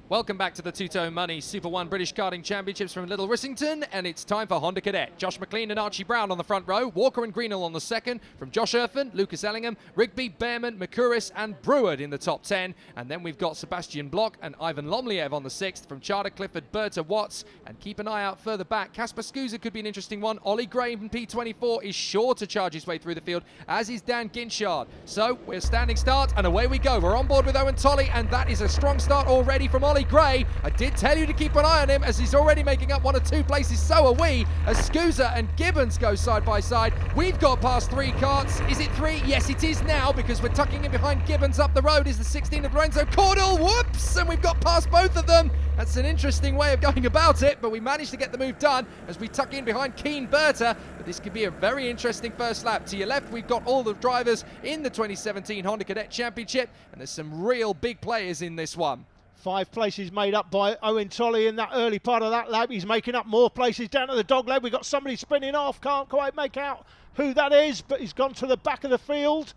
Welcome back to the Two-Tone Money Super 1 British Karting Championships from Little Rissington, and it's time for Honda Cadet. Josh McLean and Archie Brown on the front row, Walker and Greenhill on the second, from Josh Erfan, Lucas Ellingham, Rigby, Behrman, McCouris and Breward in the top 10, and then we've got Sebastian Block and Ivan Lomliev on the sixth, from Charter, Clifford, Berta, Watts, and keep an eye out further back. Kasper Skuza could be an interesting one. Ollie Gray in P24 is sure to charge his way through the field, as is Dan Ginchard. So we're standing start, and away we go. We're on board with Owen Tolley, and that is a strong start already from Ollie Gray. I did tell you to keep an eye on him, as he's already making up 1 or 2 places. So are we, as Skuza and Gibbons go side by side. We've got past 3 karts. Is it 3? Yes, it is now, because we're tucking in behind Gibbons. Up the road is the 16 of Lorenzo Cordell. Whoops! And we've got past both of them. That's an interesting way of going about it, but we managed to get the move done as we tuck in behind Keen Berta. But this could be a very interesting first lap. To your left, we've got all the drivers in the 2017 Honda Cadet Championship, and there's some real big players in this one. 5 places made up by Owen Tolley in that early part of that lap. He's making up more places down at the dog leg. We've got somebody spinning off. Can't quite make out who that is, but he's gone to the back of the field.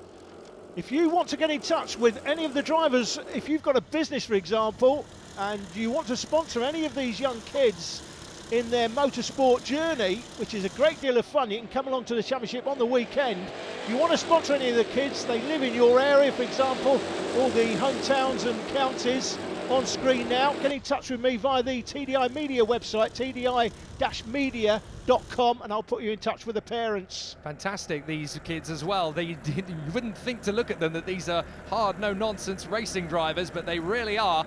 If you want to get in touch with any of the drivers, if you've got a business, for example, and you want to sponsor any of these young kids in their motorsport journey, which is a great deal of fun, you can come along to the championship on the weekend. If you want to sponsor any of the kids, they live in your area, for example, all the hometowns and counties on screen now. Get in touch with me via the TDI Media website, tdi-media.com, and I'll put you in touch with the parents. Fantastic, these kids as well. You wouldn't think to look at them that these are hard, no-nonsense racing drivers, but they really are.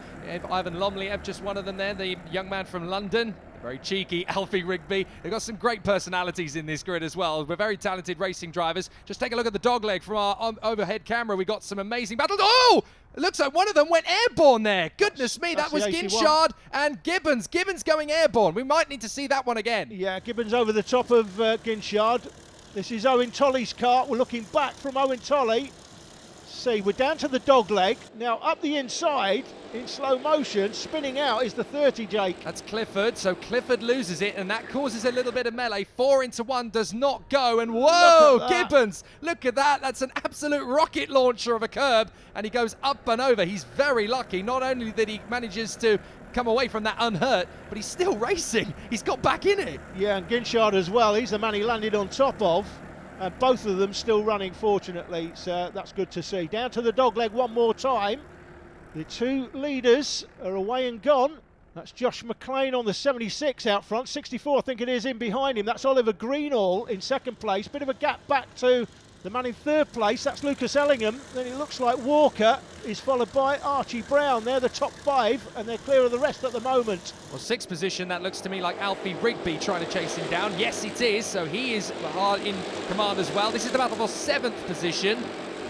Ivan Lomliev, just one of them there, the young man from London. Very cheeky, Alfie Rigby. They've got some great personalities in this grid as well. We're very talented racing drivers. Just take a look at the dog leg from our overhead camera. We got some amazing battles. Oh! It looks like one of them went airborne there. Goodness me, that was Ginchard and Gibbons. Gibbons going airborne. We might need to see that one again. Yeah, Gibbons over the top of Ginchard. This is Owen Tolley's kart. We're looking back from Owen Tolley. See, we're down to the dog leg. Now up the inside in slow motion, spinning out is the 30, Jake. That's Clifford, so Clifford loses it, and that causes a little bit of melee. 4 into 1 does not go, and whoa, Gibbons, look at that. That's an absolute rocket launcher of a curb, and he goes up and over. He's very lucky, not only that he manages to come away from that unhurt, but he's still racing. He's got back in it. Yeah, and Ginchard as well. He's the man he landed on top of. Both of them still running, fortunately, so that's good to see. Down to the dog leg one more time. The 2 leaders are away and gone. That's Josh McLean on the 76 out front. 64, I think it is, in behind him. That's Oliver Greenhill in second place. Bit of a gap back to the man in third place. That's Lucas Ellingham. Then it looks like Walker is followed by Archie Brown. They're the top 5, and they're clear of the rest at the moment. Well, 6th position, that looks to me like Alfie Rigby trying to chase him down. Yes, it is, so he is hard in command as well. This is the battle for 7th position,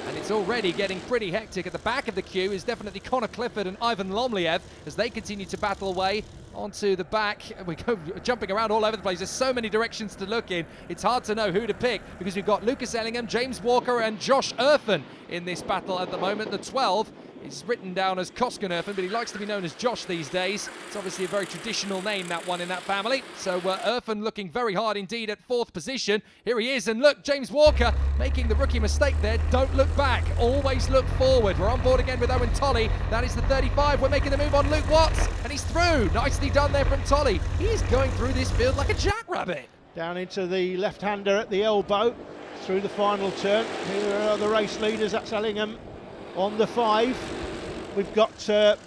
and it's already getting pretty hectic. At the back of the queue is definitely Connor Clifford and Ivan Lomliev as they continue to battle away onto the back. We go jumping around all over the place. There's so many directions to look in. It's hard to know who to pick, because we've got Lucas Ellingham, James Walker and Josh Erfan in this battle at the moment. The 12 is written down as Koskan Erfan, but he likes to be known as Josh these days. It's obviously a very traditional name, that one in that family. So Erfan looking very hard indeed at 4th position. Here he is, and look, James Walker making the rookie mistake there. Don't look back, always look forward. We're on board again with Owen Tolley. That is the 35. We're making the move on Luke Watts, and he's through. Nicely done there from Tolley. He's going through this field like a jackrabbit. Down into the left-hander at the elbow through the final turn. Here are the race leaders. That's Ellingham on the 5. We've got the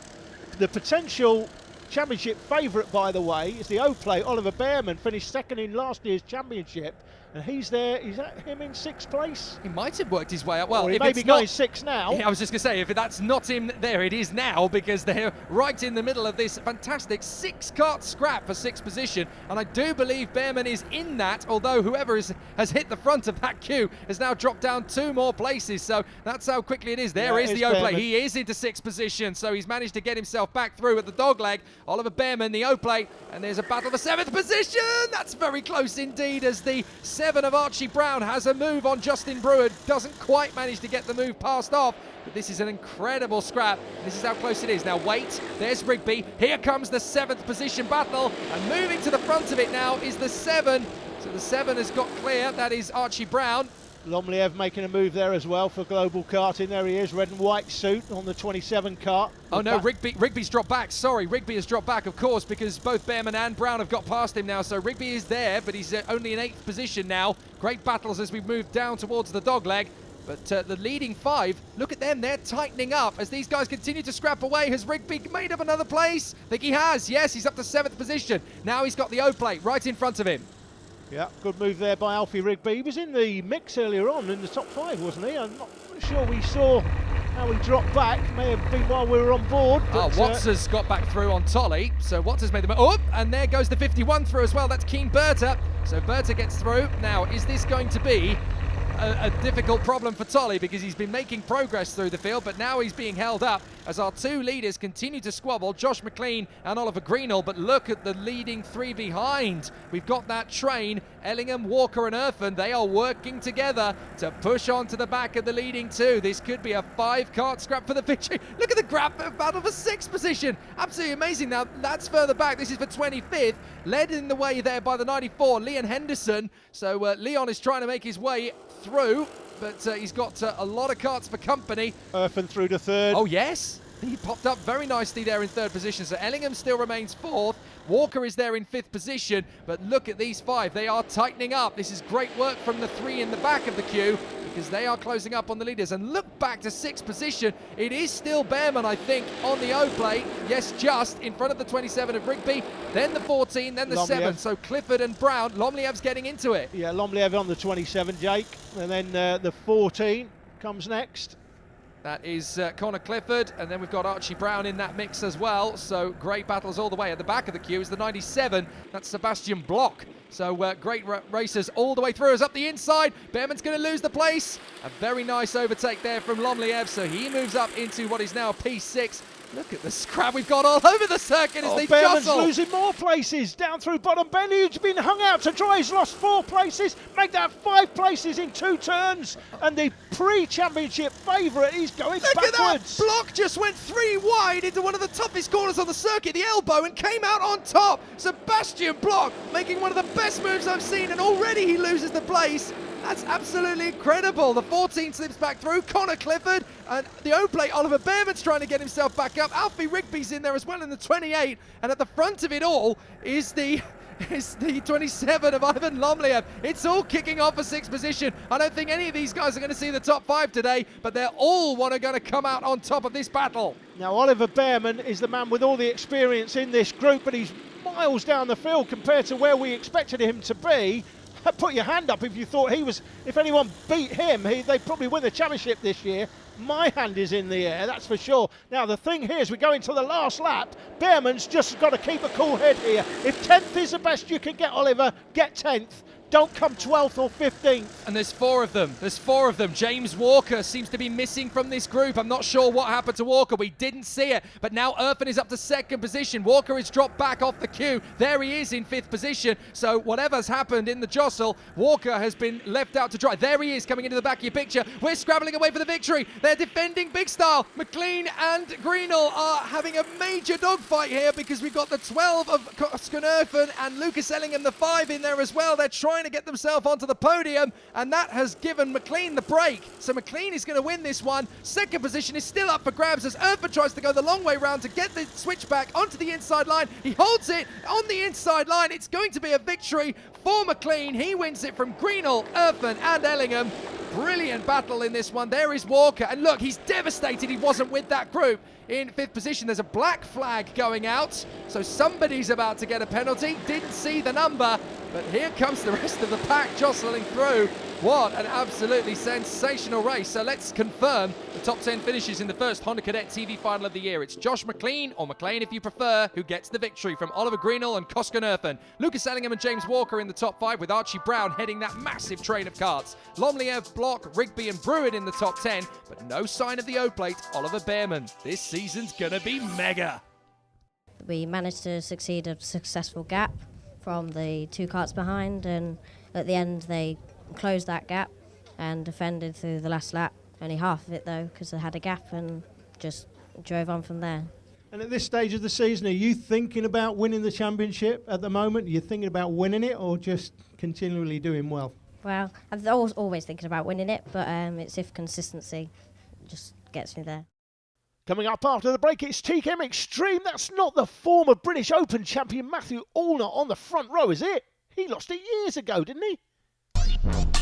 potential championship favourite, by the way, is the O-Play. Oliver Behrman finished 2nd in last year's championship, and he's there. Is that him in 6th place? He might have worked his way up. Well, or he if may it's be going not 6 now. Yeah, I was just going to say, if that's not him there, it is now, because they're right in the middle of this fantastic 6-kart scrap for 6th position, and I do believe Behrman is in that, although whoever has hit the front of that queue has now dropped down 2 more places, so that's how quickly it is. There is the O-Play. He is into 6th position, so he's managed to get himself back through at the dog leg. Oliver Behrman, the O-Play, and there's a battle for 7th position. That's very close indeed, as the 7 of Archie Brown has a move on Justin Breward. Doesn't quite manage to get the move passed off, but this is an incredible scrap. This is how close it is. Now wait, there's Rigby. Here comes the 7th position battle, and moving to the front of it now is the 7. So the 7 has got clear. That is Archie Brown. Lomliev making a move there as well for global karting. There he is, red and white suit on the 27 kart. Oh no, Rigby's dropped back. Sorry, Rigby has dropped back, of course, because both Behrman and Brown have got past him now. So Rigby is there, but he's only in 8th position now. Great battles as we move down towards the dogleg. But the leading 5, look at them, they're tightening up as these guys continue to scrap away. Has Rigby made up another place? I think he has, yes, he's up to 7th position. Now he's got the O-plate right in front of him. Yeah, good move there by Alfie Rigby. He was in the mix earlier on in the top 5, wasn't he? I'm not sure we saw how he dropped back. May have been while we were on board. But, Watts has got back through on Tolly. So Watts has made the move. Oh, and there goes the 51 through as well. That's Keen Berta. So Berta gets through. Now, is this going to be a difficult problem for Tolly, because he's been making progress through the field, but now he's being held up as our 2 leaders continue to squabble, Josh McLean and Oliver Greenall. But look at the leading 3 behind. We've got that train, Ellingham, Walker and Irfan. They are working together to push on to the back of the leading 2. This could be a 5-kart scrap for the victory. Look at the battle for 6th position. Absolutely amazing. Now that's further back. This is for 25th, led in the way there by the 94, Leon Henderson. So Leon is trying to make his way through, but he's got a lot of karts for company. Irfan through to 3rd. Oh yes, he popped up very nicely there in 3rd position. So Ellingham still remains 4th. Walker is there in 5th position, but look at these 5. They are tightening up. This is great work from the 3 in the back of the queue, because they are closing up on the leaders. And look back to 6th position. It is still Behrman, I think, on the O-plate. Yes, just in front of the 27 of Rigby, then the 14, then the Lomliev. 7. So Clifford and Brown. Lomliev's getting into it. Yeah, Lomliev on the 27, Jake. And then the 14 comes next. That is Connor Clifford, and then we've got Archie Brown in that mix as well. So great battles all the way. At the back of the queue is the 97. That's Sebastian Block. So great racers all the way through. As up the inside, Behrman's going to lose the place. A very nice overtake there from Lomliev. So he moves up into what is now P6. Look at the scrap we've got all over the circuit as they Behrman's jostle. losing more places down through bottom bend. He's been hung out to dry. He's lost 4 places. Make that 5 places in 2 turns. And the pre-championship favourite, he's going backwards. Look at that! Block just went 3 wide into one of the toughest corners on the circuit, the elbow, and came out on top. Sebastian Block making one of the best moves I've seen, and already he loses the place. That's absolutely incredible. The 14 slips back through. Connor Clifford and the O-plate. Oliver Behrman's trying to get himself back up. Alfie Rigby's in there as well in the 28. And at the front of it all is the 27 of Ivan Lomliev. It's all kicking off for 6th position. I don't think any of these guys are going to see the top 5 today, but they're all going to come out on top of this battle. Now Oliver Behrman is the man with all the experience in this group, but he's miles down the field compared to where we expected him to be. Put your hand up if you thought if anyone beat him, they'd probably win the championship this year. My hand is in the air, that's for sure. Now the thing here is we go into the last lap. Behrman's just got to keep a cool head here. If 10th is the best you can get, Oliver, get 10th. Don't come 12th or 15th. And there's 4 of them. There's 4 of them. James Walker seems to be missing from this group. I'm not sure what happened to Walker. We didn't see it. But now Irfan is up to 2nd position. Walker has dropped back off the queue. There he is in 5th position. So whatever's happened in the jostle, Walker has been left out to dry. There he is coming into the back of your picture. We're scrabbling away for the victory. They're defending big style. McLean and Greenall are having a major dogfight here, because we've got the 12 of Koskan Irfan and Lucas Ellingham, the 5 in there as well. They're trying to get themselves onto the podium, and that has given McLean the break. So McLean is going to win this one. 2nd position is still up for grabs as Irfan tries to go the long way round to get the switchback onto the inside line. He holds it on the inside line. It's going to be a victory for McLean. He wins it from Greenall, Irfan and Ellingham. Brilliant battle in this one. There is Walker, and look, he's devastated he wasn't with that group. In 5th position, there's a black flag going out, so somebody's about to get a penalty. Didn't see the number, but here comes the rest of the pack jostling through. What an absolutely sensational race. So let's confirm the top 10 finishes in the first Honda Cadet TV final of the year. It's Josh McLean, or McLean if you prefer, who gets the victory from Oliver Greenall and Koskan Irfan. Lucas Ellingham and James Walker in the top 5, with Archie Brown heading that massive train of karts. Lomliev, Block, Rigby and Bruin in the top 10, but no sign of the O-plate, Oliver Behrman. This season's gonna be mega. We managed to succeed a successful gap from the 2 karts behind, and at the end they closed that gap and defended through the last lap. Only half of it though, because they had a gap, and just drove on from there. And at this stage of the season, are you thinking about winning the championship at the moment? Are you thinking about winning it, or just continually doing well? Well, I'm always thinking about winning it, but it's if consistency just gets me there. Coming up after the break, it's TKM Extreme. That's not the former British Open champion Matthew Allnut on the front row, is it? He lost it years ago, didn't he?